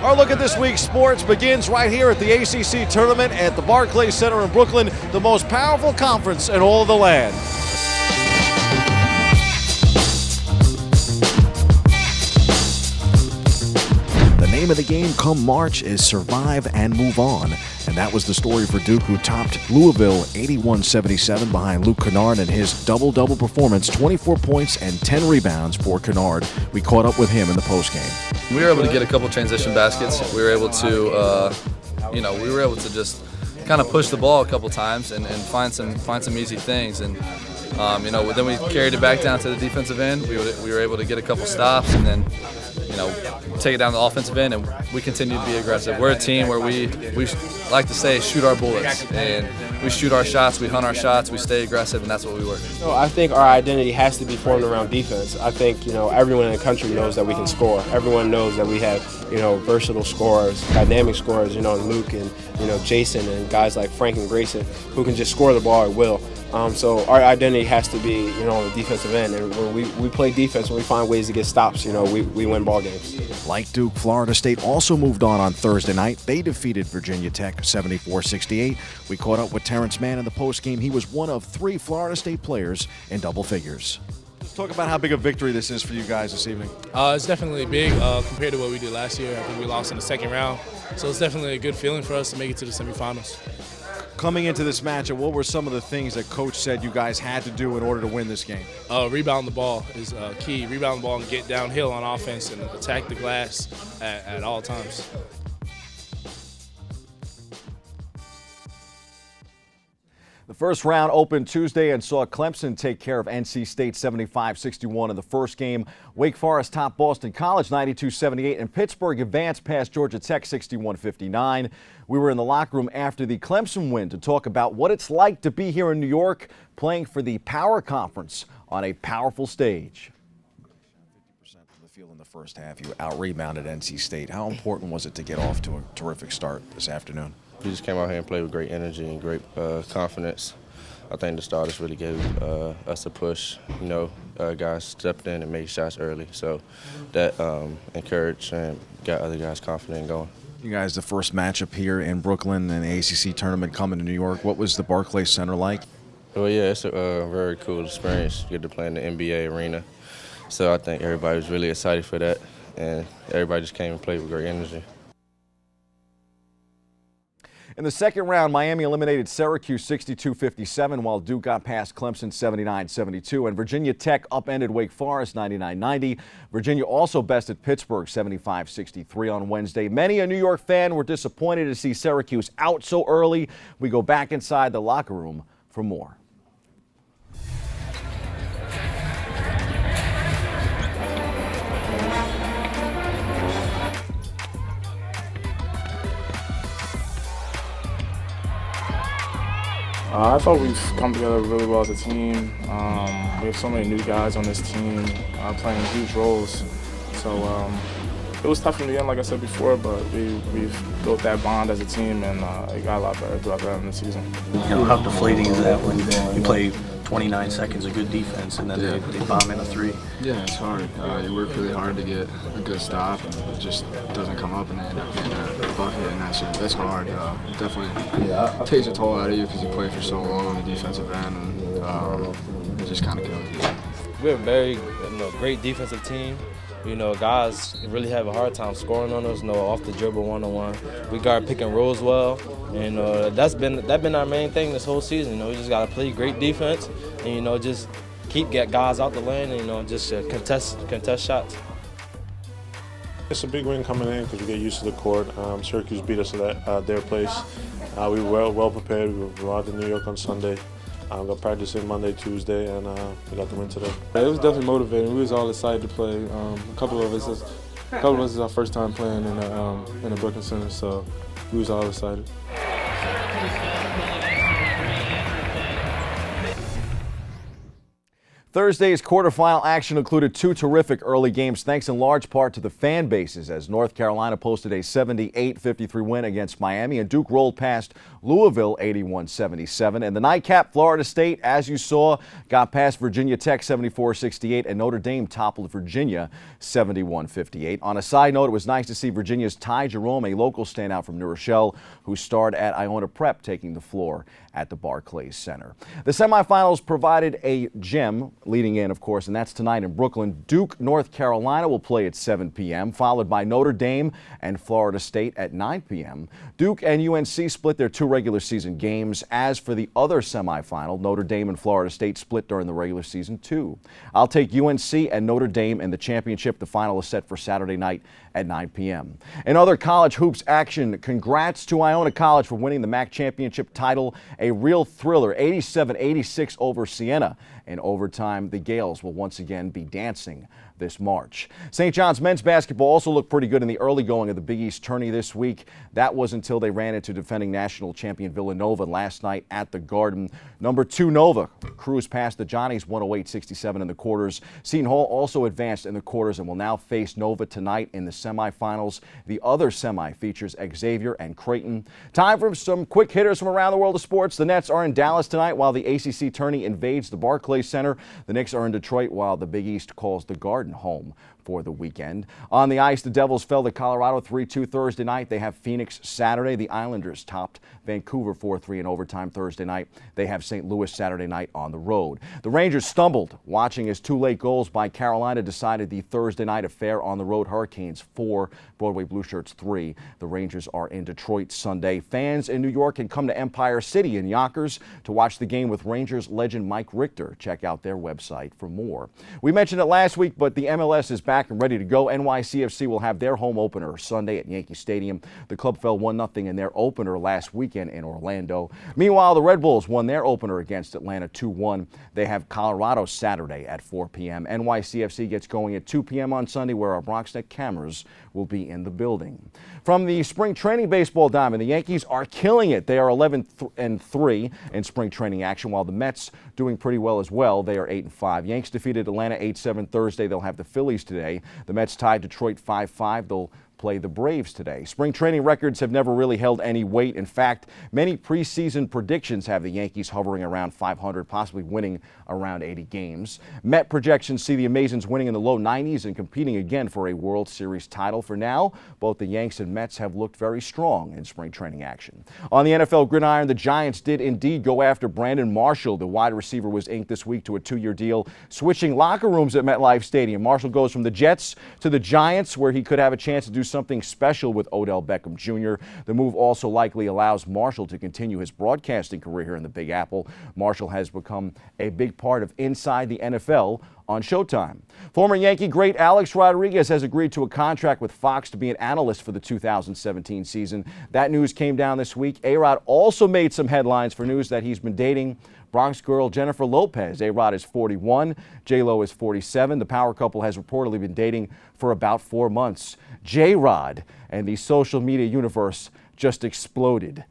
Our look at this week's sports begins right here at the ACC tournament at the Barclays Center in Brooklyn, the most powerful conference in all of the land. The name of the game come March is survive and move on. And that was the story for Duke, who topped Louisville 81-77 behind Luke Kennard and his double-double performance, 24 points and 10 rebounds for Kennard. We caught up with him in the postgame. We were able to get a couple transition baskets. We were able to, just kind of push the ball a couple times and find some easy things. And then we carried it back down to the defensive end. We were able to get a couple stops and then, take it down the offensive end, and we continue to be aggressive. We're a team where we like to say shoot our bullets, and we shoot our shots, we hunt our shots, we stay aggressive, and that's what we were. I think our identity has to be formed around defense. I think everyone in the country knows that we can score. Everyone knows that we have versatile scorers, dynamic scorers. Luke and Jason and guys like Frank and Grayson who can just score the ball at will. So our identity has to be, on the defensive end. And when we play defense, when we find ways to get stops, we win ball games. Like Duke, Florida State also moved on Thursday night. They defeated Virginia Tech 74-68. We caught up with Terrence Mann in the postgame. He was one of 3 Florida State players in double figures. Let's talk about how big a victory this is for you guys this evening. It's definitely big compared to what we did last year. I think we lost in the second round. So it's definitely a good feeling for us to make it to the semifinals. Coming into this matchup, what were some of the things that Coach said you guys had to do in order to win this game? Rebound the ball is key. Rebound the ball and get downhill on offense and attack the glass at all times. The first round opened Tuesday and saw Clemson take care of NC State 75-61 in the first game. Wake Forest topped Boston College 92-78, and Pittsburgh advanced past Georgia Tech 61-59. We were in the locker room after the Clemson win to talk about what it's like to be here in New York playing for the Power Conference on a powerful stage. 50% from the field in the first half. You out-rebounded NC State. How important was it to get off to a terrific start this afternoon? We just came out here and played with great energy and great confidence. I think the starters really gave us a push. Guys stepped in and made shots early, so that encouraged and got other guys confident and going. You guys, the first matchup here in Brooklyn and the ACC tournament coming to New York. What was the Barclays Center like? Well, yeah, it's a very cool experience. You get to play in the NBA arena, so I think everybody was really excited for that, and everybody just came and played with great energy. In the second round, Miami eliminated Syracuse 62-57, while Duke got past Clemson 79-72, and Virginia Tech upended Wake Forest 99-90. Virginia also bested Pittsburgh 75-63 on Wednesday. Many a New York fan were disappointed to see Syracuse out so early. We go back inside the locker room for more. I thought we've come together really well as a team. We have so many new guys on this team playing huge roles. So it was tough in the end, like I said before, but we've built that bond as a team, and it got a lot better throughout the end of the season. How deflating is that when you play 29 seconds of good defense and then they bomb in a 3? Yeah, it's hard. You work really hard to get a good stop, and it just doesn't come up, and they end up getting a bucket, and that's hard. Definitely takes a toll out of you because you play for so long on the defensive end, and it just kind of kills you. We're a very great defensive team. Guys really have a hard time scoring on us, off the dribble one-on-one. We guard pick and rolls well, and that's been our main thing this whole season. We just got to play great defense, and just get guys out the lane, and just contest shots. It's a big win coming in because we get used to the court. Syracuse beat us at their place. We were well prepared. We were out in New York on Sunday. Got practicing Monday, Tuesday, and we got the win today. It was definitely motivating. We was all excited to play. A couple of us is our first time playing in the Brooklyn Center, so we was all excited. Thursday's quarterfinal action included two terrific early games, thanks in large part to the fan bases, as North Carolina posted a 78-53 win against Miami, and Duke rolled past Louisville 81-77. And the nightcap, Florida State, as you saw, got past Virginia Tech 74-68, and Notre Dame toppled Virginia 71-58. On a side note, it was nice to see Virginia's Ty Jerome, a local standout from New Rochelle, who starred at Iona Prep, taking the floor at the Barclays Center. The semifinals provided a gem leading in, of course, and that's tonight in Brooklyn. Duke, North Carolina will play at 7 p.m., followed by Notre Dame and Florida State at 9 p.m. Duke and UNC split their two regular season games. As for the other semifinal, Notre Dame and Florida State split during the regular season too. I'll take UNC and Notre Dame in the championship. The final is set for Saturday night at 9 p.m. In other college hoops action, congrats to Iona College for winning the MAC championship title. A real thriller, 87-86 over Siena. In overtime, the Gales will once again be dancing this March. St. John's men's basketball also looked pretty good in the early going of the Big East tourney this week. That was until they ran into defending national champion Villanova last night at the Garden. Number 2 Nova cruised past the Johnnies 108-67 in the quarters. Seton Hall also advanced in the quarters and will now face Nova tonight in the semifinals. The other semi features Xavier and Creighton. Time for some quick hitters from around the world of sports. The Nets are in Dallas tonight while the ACC tourney invades the Barclays Center. The Knicks are in Detroit while the Big East calls the Garden home for the weekend. On the ice, the Devils fell to Colorado 3-2 Thursday night. They have Phoenix Saturday. The Islanders topped Vancouver 4-3 in overtime Thursday night. They have St. Louis Saturday night on the road. The Rangers stumbled watching as two late goals by Carolina decided the Thursday night affair on the road. Hurricanes 4, Broadway Blue Shirts 3. The Rangers are in Detroit Sunday. Fans in New York can come to Empire City in Yonkers to watch the game with Rangers legend Mike Richter. Check out their website for more. We mentioned it last week, but the MLS is back and ready to go. NYCFC will have their home opener Sunday at Yankee Stadium. The club fell 1-0 in their opener last weekend in Orlando. Meanwhile, the Red Bulls won their opener against Atlanta 2-1. They have Colorado Saturday at 4 p.m. NYCFC gets going at 2 p.m. on Sunday, where our BronxNet cameras will be in the building. From the spring training baseball diamond, the Yankees are killing it. They are 11-3 in spring training action, while the Mets doing pretty well as well. They are 8-5. Yanks defeated Atlanta 8-7 Thursday. They'll have the Phillies today. The Mets tied Detroit 5-5. They'll play the Braves today. Spring training records have never really held any weight. In fact, many preseason predictions have the Yankees hovering around 500, possibly winning around 80 games. Met projections see the Amazons winning in the low 90s and competing again for a World Series title. For now, both the Yanks and Mets have looked very strong in spring training action. On the NFL gridiron, the Giants did indeed go after Brandon Marshall. The wide receiver was inked this week to a 2-year deal, switching locker rooms at MetLife Stadium. Marshall goes from the Jets to the Giants, where he could have a chance to do something special with Odell Beckham Jr. The move also likely allows Marshall to continue his broadcasting career here in the Big Apple. Marshall has become a big part of Inside the NFL on Showtime. Former Yankee great Alex Rodriguez has agreed to a contract with Fox to be an analyst for the 2017 season. That news came down this week. A-Rod also made some headlines for news that he's been dating Bronx girl Jennifer Lopez. A-Rod is 41, J-Lo is 47. The power couple has reportedly been dating for about 4 months. J-Rod and the social media universe just exploded.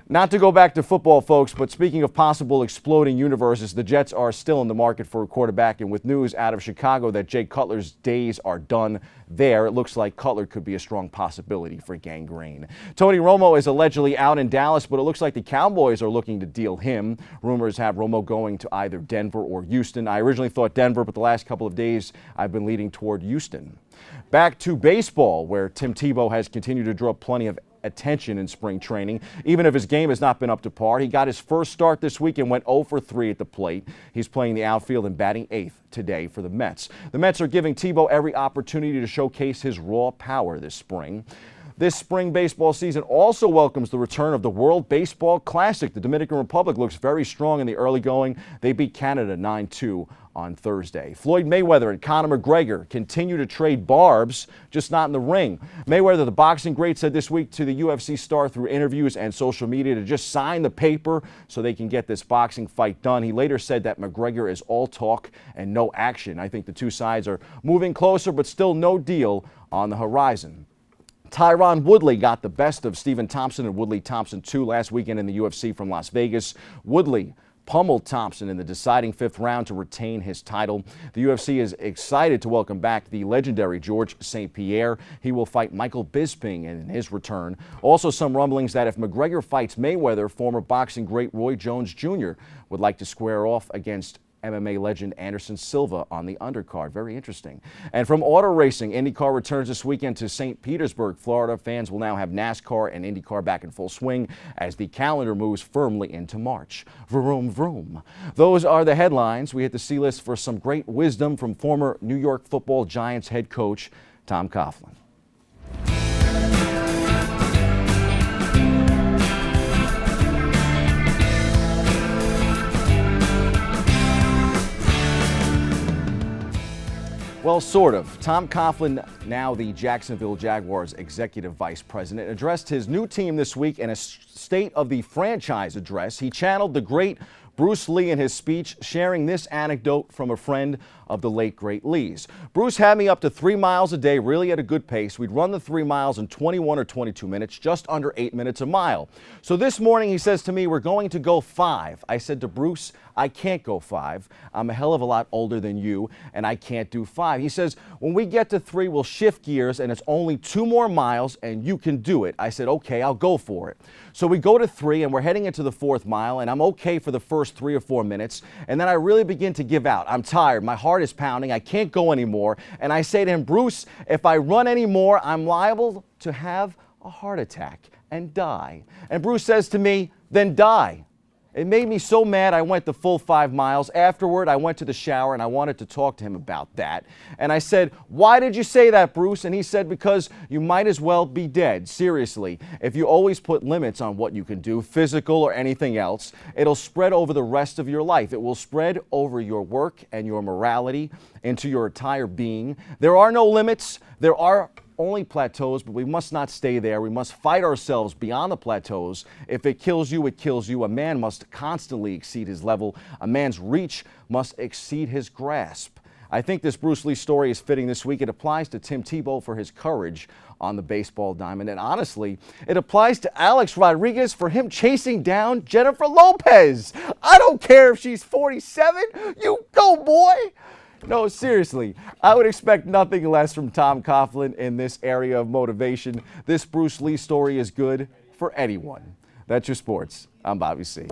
Not to go back to football, folks, but speaking of possible exploding universes, the Jets are still in the market for a quarterback, and with news out of Chicago that Jay Cutler's days are done there, it looks like Cutler could be a strong possibility for Gangrene. Tony Romo is allegedly out in Dallas, but it looks like the Cowboys are looking to deal him. Rumors have Romo going to either Denver or Houston. I originally thought Denver, but the last couple of days I've been leaning toward Houston. Back to baseball, where Tim Tebow has continued to draw plenty of attention in spring training. Even if his game has not been up to par, he got his first start this week and went 0 for 3 at the plate. He's playing the outfield and batting 8th today for the Mets. The Mets are giving Tebow every opportunity to showcase his raw power this spring. This spring baseball season also welcomes the return of the World Baseball Classic. The Dominican Republic looks very strong in the early going. They beat Canada 9-2 on Thursday. Floyd Mayweather and Conor McGregor continue to trade barbs, just not in the ring. Mayweather, the boxing great, said this week to the UFC star through interviews and social media to just sign the paper so they can get this boxing fight done. He later said that McGregor is all talk and no action. I think the two sides are moving closer, but still no deal on the horizon. Tyron Woodley got the best of Stephen Thompson and Woodley Thompson 2 last weekend in the UFC from Las Vegas. Woodley pummeled Thompson in the deciding 5th round to retain his title. The UFC is excited to welcome back the legendary George St. Pierre. He will fight Michael Bisping in his return. Also some rumblings that if McGregor fights Mayweather, former boxing great Roy Jones Jr. would like to square off against MMA legend Anderson Silva on the undercard. Very interesting. And from auto racing, IndyCar returns this weekend to St. Petersburg, Florida. Fans will now have NASCAR and IndyCar back in full swing as the calendar moves firmly into March. Vroom, vroom. Those are the headlines. We hit the C-list for some great wisdom from former New York Football Giants head coach Tom Coughlin. Well, sort of. Tom Coughlin, now the Jacksonville Jaguars executive vice president, addressed his new team this week in a state of the franchise address. He channeled the great Bruce Lee in his speech, sharing this anecdote from a friend of the late, great Lee's. Bruce had me up to 3 miles a day, really at a good pace. We'd run the 3 miles in 21 or 22 minutes, just under 8 minutes a mile. So this morning he says to me, we're going to go 5. I said to Bruce, I can't go 5. I'm a hell of a lot older than you, and I can't do 5. He says, when we get to 3, we'll shift gears, and it's only 2 more miles, and you can do it. I said, okay, I'll go for it. So we go to 3, and we're heading into the 4th mile, and I'm okay for the first 3 or 4 minutes, and then I really begin to give out. I'm tired. My heart is pounding. I can't go anymore. And I say to him, Bruce, if I run anymore, I'm liable to have a heart attack and die. And Bruce says to me, then die. It made me so mad I went the full 5 miles. Afterward, I went to the shower and I wanted to talk to him about that. And I said, why did you say that, Bruce? And he said, because you might as well be dead. Seriously, if you always put limits on what you can do, physical or anything else, it'll spread over the rest of your life. It will spread over your work and your morality into your entire being. There are no limits. There are only plateaus, but we must not stay there. We must fight ourselves beyond the plateaus. If it kills you, it kills you. A man must constantly exceed his level. A man's reach must exceed his grasp. I think this Bruce Lee story is fitting this week. It applies to Tim Tebow for his courage on the baseball diamond. And honestly, it applies to Alex Rodriguez for him chasing down Jennifer Lopez. I don't care if she's 47. You go, boy. No, seriously, I would expect nothing less from Tom Coughlin in this area of motivation. This Bruce Lee story is good for anyone. That's your sports. I'm Bobby C.